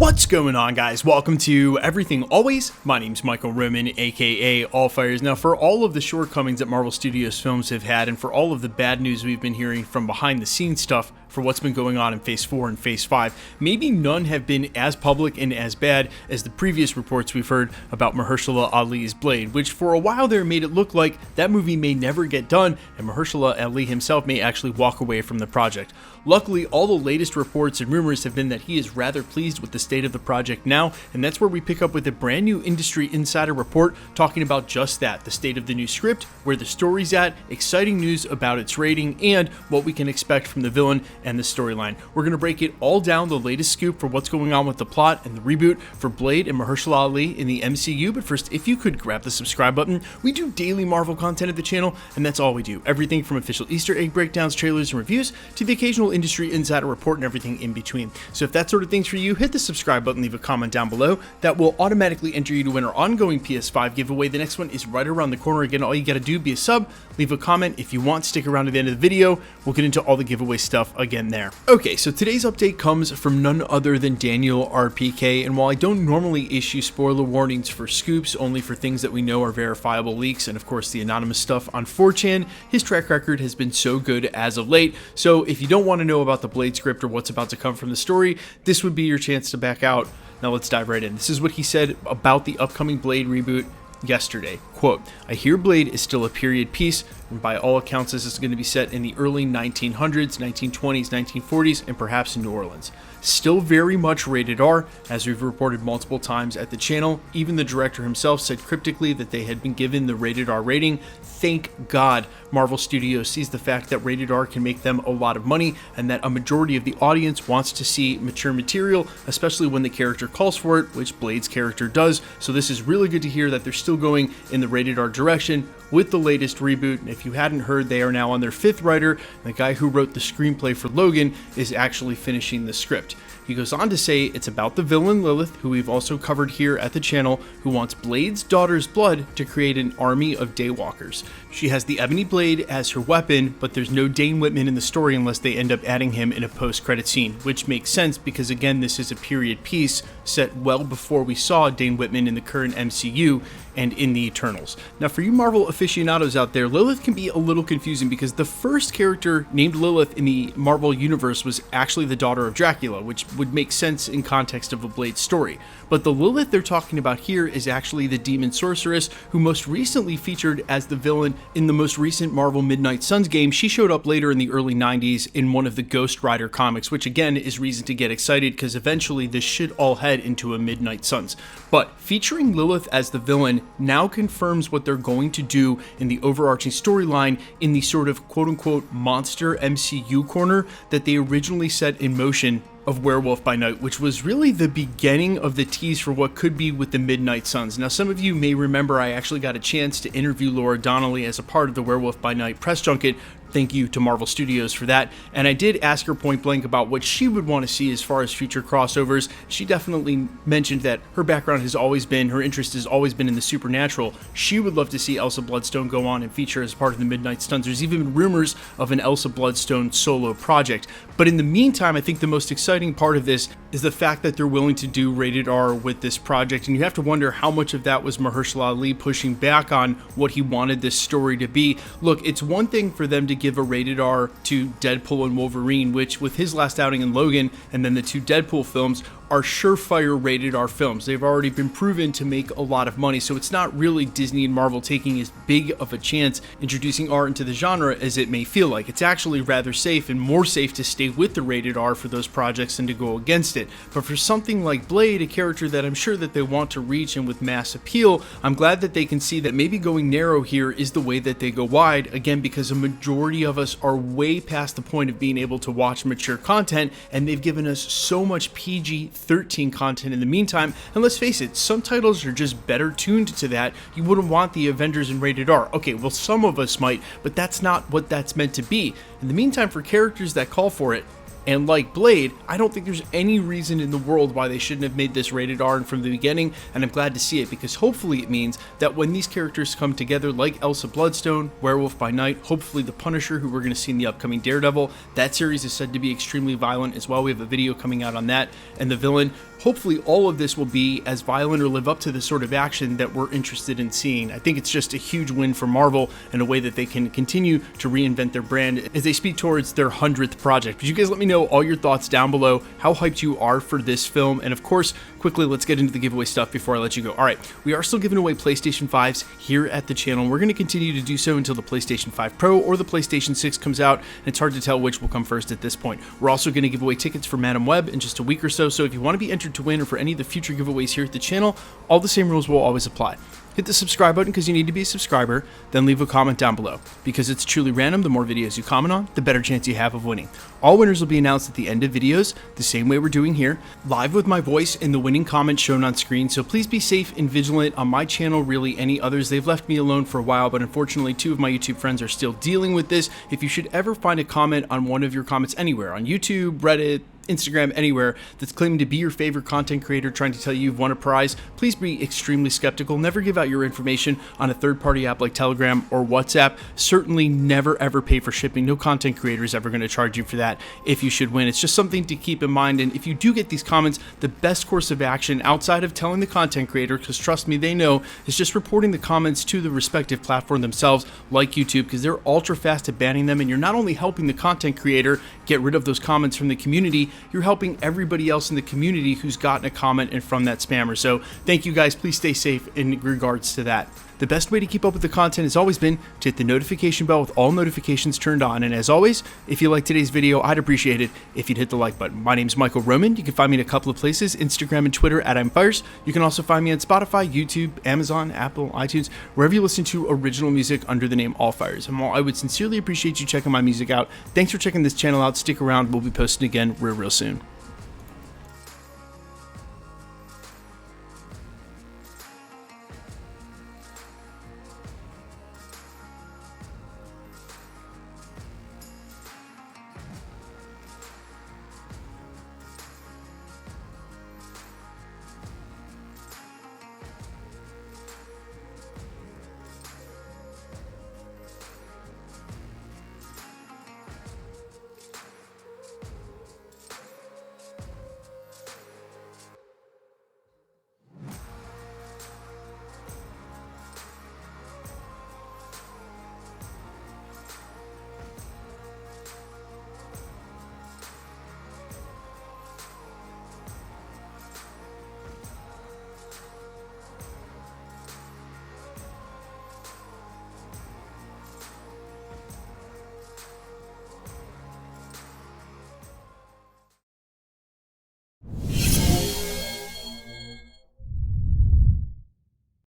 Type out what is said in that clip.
What's going on, guys? Welcome to Everything Always. My name's Michael Roman, aka Allfires. Now, for all of the shortcomings that Marvel Studios films have had, and for all of the bad news we've been hearing from behind the scenes stuff for what's been going on in Phase 4 and Phase 5, maybe none have been as public and as bad as the previous reports we've heard about Mahershala Ali's Blade, which for a while there made it look like that movie may never get done, and Mahershala Ali himself may actually walk away from the project. Luckily, all the latest reports and rumors have been that he is rather pleased with the state of the project now, and that's where we pick up with a brand new industry insider report talking about just that, the state of the new script, where the story's at, exciting news about its rating, and what we can expect from the villain and the storyline. We're going to break it all down, the latest scoop for what's going on with the plot and the reboot for Blade and Mahershala Ali in the MCU. But first, if you could grab the subscribe button. We do daily Marvel content at the channel, and that's all we do. Everything from official Easter egg breakdowns, trailers, and reviews to the occasional industry insider report and everything in between. So if that sort of thing's for you, hit the subscribe button, leave a comment down below. That will automatically enter you to win our ongoing PS5 giveaway. The next one is right around the corner. Again, all you gotta do, be a sub, leave a comment. If you want, stick around to the end of the video. We'll get into all the giveaway stuff again there. Okay, so today's update comes from none other than Daniel RPK, and while I don't normally issue spoiler warnings for scoops, only for things that we know are verifiable leaks, and of course the anonymous stuff on 4chan, his track record has been so good as of late. So if you don't want to know about the Blade script or what's about to come from the story, this would be your chance to back out. Now let's dive right in. This is what he said about the upcoming Blade reboot yesterday. Quote, "I hear Blade is still a period piece, and by all accounts this is going to be set in the early 1900s, 1920s, 1940s, and perhaps in New Orleans. Still very much rated R, as we've reported multiple times at the channel. Even the director himself said cryptically that they had been given the rated R rating. Thank God Marvel Studios sees the fact that rated R can make them a lot of money, and that a majority of the audience wants to see mature material, especially when the character calls for it, which Blade's character does. So this is really good to hear that they're still going in the rated R direction with the latest reboot. And if you hadn't heard, they are now on their 5th writer. The guy who wrote the screenplay for Logan is actually finishing the script. He goes on to say it's about the villain Lilith, who we've also covered here at the channel, who wants Blade's daughter's blood to create an army of daywalkers. She has the ebony blade as her weapon, but there's no Dane Whitman in the story unless they end up adding him in a post-credit scene, which makes sense because again, this is a period piece set well before we saw Dane Whitman in the current MCU and in the Eternals. Now for you Marvel aficionados out there, Lilith can be a little confusing because the first character named Lilith in the Marvel universe was actually the daughter of Dracula, which would make sense in context of a Blade story. But the Lilith they're talking about here is actually the demon sorceress who most recently featured as the villain in the most recent Marvel Midnight Suns game. She showed up later in the early 90s in one of the Ghost Rider comics, which again is reason to get excited because eventually this should all head into a Midnight Suns. But featuring Lilith as the villain now confirms what they're going to do in the overarching storyline in the sort of quote-unquote monster MCU corner that they originally set in motion of Werewolf by Night, which was really the beginning of the tease for what could be with the Midnight Suns. Now, some of you may remember I actually got a chance to interview Laura Donnelly as a part of the Werewolf by Night press junket. Thank you to Marvel Studios for that. And I did ask her point blank about what she would want to see as far as future crossovers. She definitely mentioned that her background has always been, her interest has always been in the supernatural. She would love to see Elsa Bloodstone go on and feature as part of the Midnight Suns. There's even been rumors of an Elsa Bloodstone solo project. But in the meantime, I think the most exciting part of this is the fact that they're willing to do rated R with this project. And you have to wonder how much of that was Mahershala Ali pushing back on what he wanted this story to be. Look, it's one thing for them to give a rated R to Deadpool and Wolverine, which with his last outing in Logan and then the 2 Deadpool films are surefire rated R films. They've already been proven to make a lot of money, so it's not really Disney and Marvel taking as big of a chance introducing R into the genre as it may feel like. It's actually rather safe and more safe to stay with the rated R for those projects than to go against it. But for something like Blade, a character that I'm sure that they want to reach and with mass appeal, I'm glad that they can see that maybe going narrow here is the way that they go wide, again because a majority of us are way past the point of being able to watch mature content, and they've given us so much PG-13 content in the meantime. And let's face it, some titles are just better tuned to that. You wouldn't want the Avengers in rated R. Okay, well some of us might, but that's not what that's meant to be. In the meantime, for characters that call for it, And like Blade, I don't think there's any reason in the world why they shouldn't have made this rated R from the beginning, and I'm glad to see it because hopefully it means that when these characters come together like Elsa Bloodstone, Werewolf by Night, hopefully the Punisher, who we're going to see in the upcoming Daredevil, that series is said to be extremely violent as well. We have a video coming out on that, and the villain, hopefully all of this will be as violent or live up to the sort of action that we're interested in seeing. I think it's just a huge win for Marvel in a way that they can continue to reinvent their brand as they speed towards their 100th project. But you guys let me know all your thoughts down below, how hyped you are for this film, and of course, quickly, let's get into the giveaway stuff before I let you go. All right, we are still giving away PlayStation 5s here at the channel. We're going to continue to do so until the PlayStation 5 Pro or the PlayStation 6 comes out, and it's hard to tell which will come first at this point. We're also going to give away tickets for Madam Web in just a week or so, so if you want to be entered to win or for any of the future giveaways here at the channel, all the same rules will always apply. Hit the subscribe button because you need to be a subscriber, then leave a comment down below. Because it's truly random, the more videos you comment on, the better chance you have of winning. All winners will be announced at the end of videos, the same way we're doing here, live with my voice and the winning comment shown on screen, so please be safe and vigilant on my channel, really any others. They've left me alone for a while, but unfortunately 2 of my YouTube friends are still dealing with this. If you should ever find a comment on one of your comments anywhere, on YouTube, Reddit, Instagram, anywhere, that's claiming to be your favorite content creator trying to tell you you've won a prize, please be extremely skeptical. Never give out your information on a third-party app like Telegram or WhatsApp. Certainly never ever pay for shipping. No content creator is ever going to charge you for that if you should win. It's just something to keep in mind. And if you do get these comments, the best course of action outside of telling the content creator, because trust me, they know, is just reporting the comments to the respective platform themselves, like YouTube, because they're ultra fast at banning them. And you're not only helping the content creator get rid of those comments from the community, you're helping everybody else in the community who's gotten a comment and from that spammer. So thank you guys. Please stay safe in regards to that. The best way to keep up with the content has always been to hit the notification bell with all notifications turned on. And as always, if you like today's video, I'd appreciate it if you'd hit the like button. My name's Michael Roman. You can find me in a couple of places, Instagram and Twitter at @I'mFires. You can also find me on Spotify, YouTube, Amazon, Apple, iTunes, wherever you listen to original music under the name All Fires. And while I would sincerely appreciate you checking my music out, thanks for checking this channel out. Stick around. We'll be posting again real soon.